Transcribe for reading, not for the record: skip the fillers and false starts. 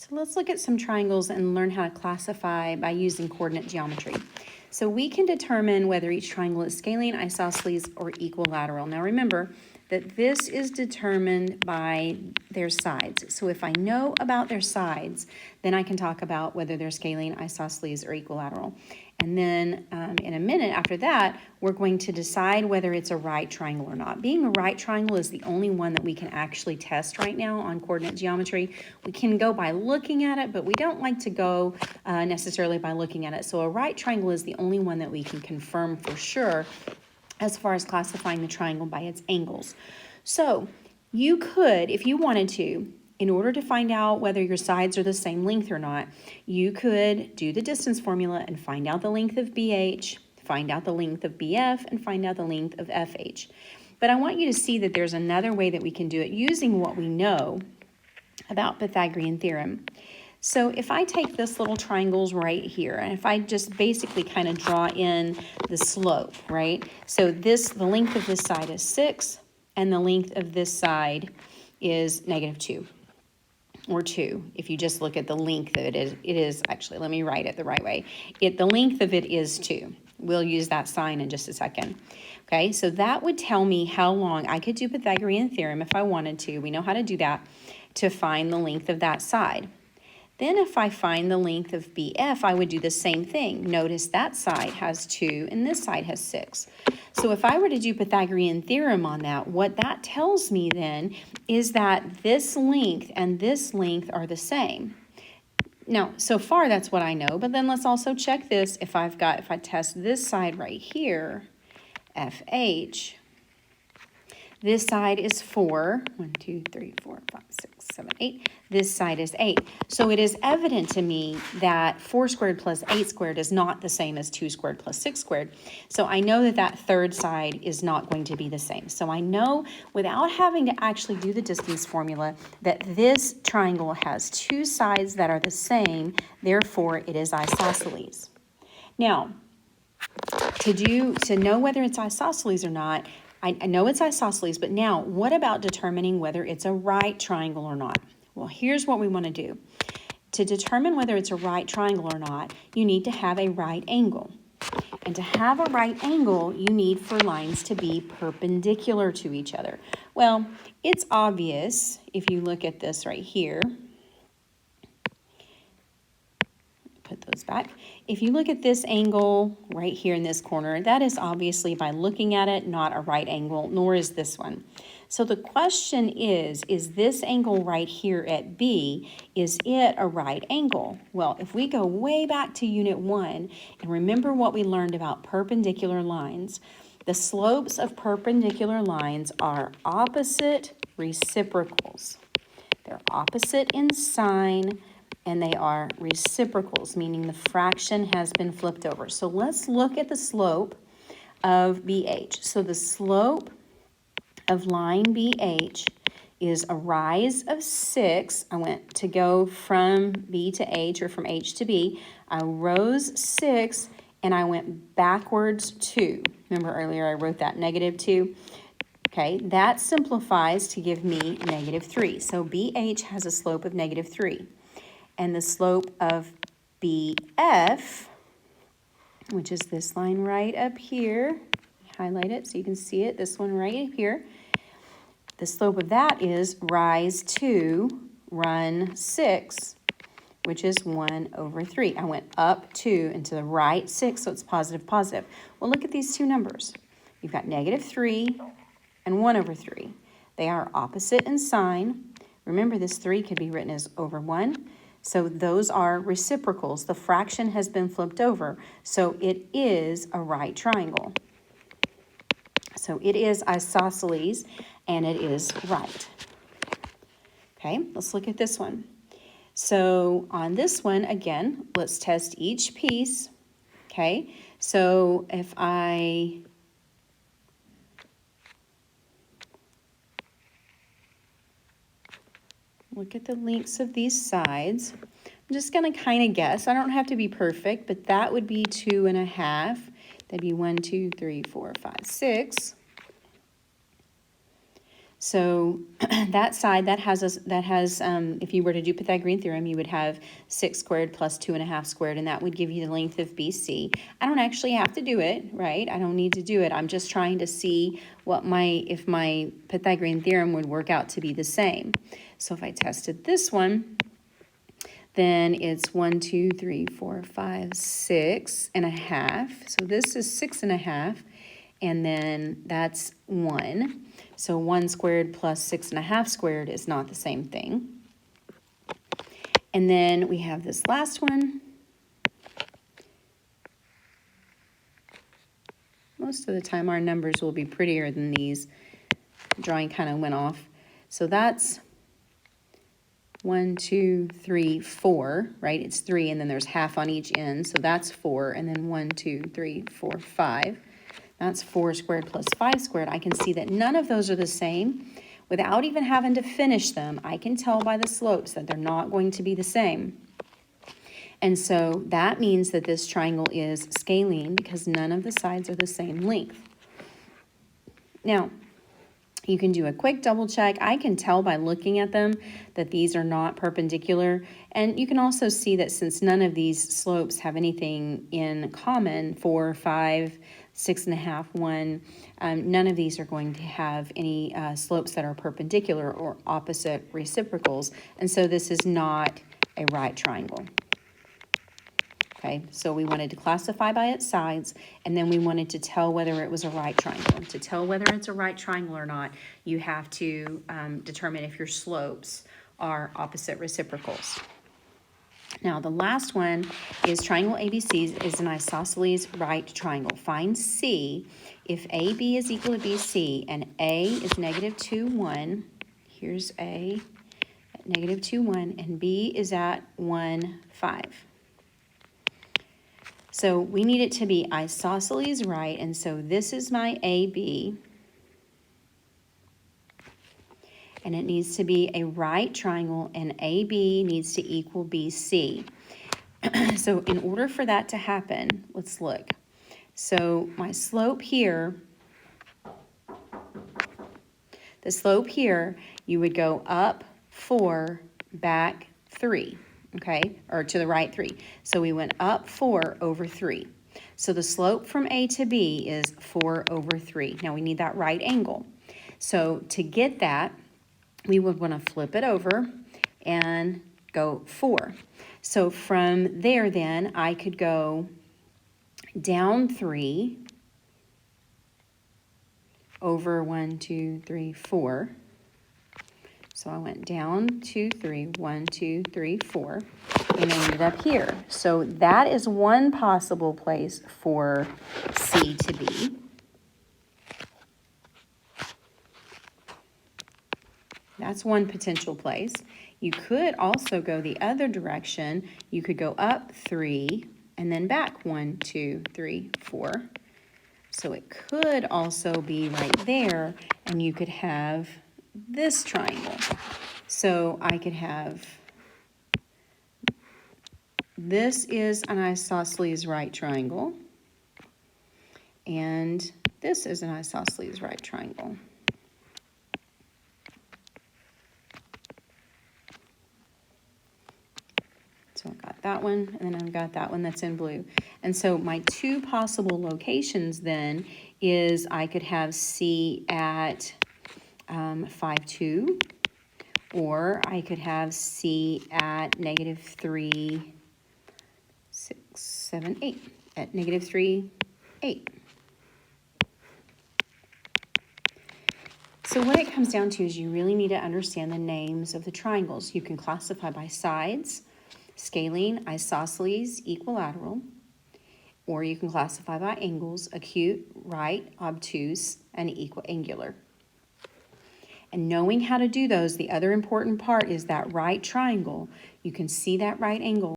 So let's look at some triangles and learn how to classify by using coordinate geometry. So we can determine whether each triangle is scalene, isosceles, or equilateral. Now remember that this is determined by their sides. So if I know about their sides, then I can talk about whether they're scalene, isosceles, or equilateral. And then in a minute after that, we're going to decide whether it's a right triangle or not. Being a right triangle is the only one that we can actually test right now on coordinate geometry. We can go by looking at it, but we don't like to go necessarily by looking at it. So a right triangle is the only one that we can confirm for sure as far as classifying the triangle by its angles. So you could, if you wanted to, in order to find out whether your sides are the same length or not, you could do the distance formula and find out the length of BH, find out the length of BF, and find out the length of FH. But I want you to see that there's another way that we can do it using what we know about Pythagorean theorem. So if I take this little triangles right here, and if I just basically kind of draw in the slope, right? So the length of this side is 6, and the length of this side is -2. Or 2, if you just look at the length of it is actually, let me write it the right way. The length of it is 2. We'll use that sign in just a second. Okay, so that would tell me how long I could do Pythagorean theorem if I wanted to. We know how to do that, to find the length of that side. Then if I find the length of BF, I would do the same thing. Notice that side has 2 and this side has 6. So if I were to do Pythagorean theorem on that, what that tells me then is that this length and this length are the same. Now, so far that's what I know, but then let's also check this. If I test this side right here, FH, this side is 4. 1, 2, 3, 4, 5, 6, 7, 8. This side is 8. So it is evident to me that 4 squared plus 8 squared is not the same as 2 squared plus 6 squared. So I know that that third side is not going to be the same. So I know without having to actually do the distance formula that this triangle has 2 sides that are the same. Therefore, it is isosceles. Now, to know whether it's isosceles or not, I know it's isosceles, but now what about determining whether it's a right triangle or not? Well, here's what we want to do. To determine whether it's a right triangle or not, you need to have a right angle. And to have a right angle, you need for lines to be perpendicular to each other. Well, it's obvious if you look at this right here. Put those back. If you look at this angle right here in this corner, that is obviously by looking at it not a right angle, nor is this one. So the question is this angle right here at B, is it a right angle? Well, if we go way back to Unit 1 and remember what we learned about perpendicular lines, the slopes of perpendicular lines are opposite reciprocals. They're opposite in sign, and they are reciprocals, meaning the fraction has been flipped over. So let's look at the slope of BH. So the slope of line BH is a rise of 6. I went to go from B to H, or from H to B. I rose 6, and I went backwards 2. Remember earlier I wrote that -2? Okay, that simplifies to give me -3. So BH has a slope of -3. And the slope of BF, which is this line right up here, highlight it so you can see it, this one right up here, the slope of that is rise 2, run 6, which is 1/3. I went up 2 and to the right 6, so it's positive, positive. Well, look at these two numbers. You've got -3 and 1/3. They are opposite in sign. Remember, this 3 could be written as over 1. So those are reciprocals. The fraction has been flipped over. So it is a right triangle. So it is isosceles, and it is right. Okay, let's look at this one. So on this one, again, let's test each piece. Okay, so if I look at the lengths of these sides, I'm just going to kind of guess. I don't have to be perfect, but that would be 2.5. That'd be 1, 2, 3, 4, 5, 6. So that side, that has, if you were to do Pythagorean theorem, you would have 6 squared plus 2.5 squared, and that would give you the length of BC. I don't actually have to do it, right? I don't need to do it. I'm just trying to see what if my Pythagorean theorem would work out to be the same. So if I tested this one, then it's 1, 2, 3, 4, 5, 6.5. So this is 6.5, and then that's 1. So 1 squared plus 6.5 squared is not the same thing. And then we have this last one. Most of the time our numbers will be prettier than these. Drawing kind of went off. So that's 1, 2, 3, 4, right? It's 3, and then there's half on each end. So that's 4, and then 1, 2, 3, 4, 5. That's 4 squared plus 5 squared. I can see that none of those are the same. Without even having to finish them, I can tell by the slopes that they're not going to be the same. And so that means that this triangle is scalene because none of the sides are the same length. Now, you can do a quick double check. I can tell by looking at them that these are not perpendicular. And you can also see that since none of these slopes have anything in common, 4, 5, 6.5, 1, none of these are going to have any slopes that are perpendicular or opposite reciprocals. And so this is not a right triangle. Okay, so we wanted to classify by its sides, and then we wanted to tell whether it was a right triangle. To tell whether it's a right triangle or not, you have to determine if your slopes are opposite reciprocals. Now, the last one is triangle ABC is an isosceles right triangle. Find C if AB is equal to BC and A is -2, 1. Here's A at -2, 1, and B is at 1, 5. So we need it to be isosceles right, and so this is my AB. And it needs to be a right triangle, and AB needs to equal BC. So in order for that to happen, let's look. So my slope here, the slope here, you would go up 4, back 3, okay? Or to the right 3. So we went up 4 over 3. So the slope from A to B is 4 over 3. Now we need that right angle. So to get that, we would want to flip it over and go 4. So from there then, I could go down 3 over 1, 2, 3, 4. So I went down 2, 3, 1, 2, 3, 4, and I ended up here. So that is one possible place for C to be. That's one potential place. You could also go the other direction. You could go up 3 and then back 1, 2, 3, 4. So it could also be right there, and you could have this triangle. So I could have, this is an isosceles right triangle, and this is an isosceles right triangle. So I've got that one, and then I've got that one that's in blue. And so my two possible locations then is I could have C at 5, 2, or I could have C at -3, 6, 7, 8, at -3, 8. So what it comes down to is you really need to understand the names of the triangles. You can classify by sides, scalene, isosceles, equilateral, or you can classify by angles, acute, right, obtuse, and equiangular. And knowing how to do those, the other important part is that right triangle. You can see that right angle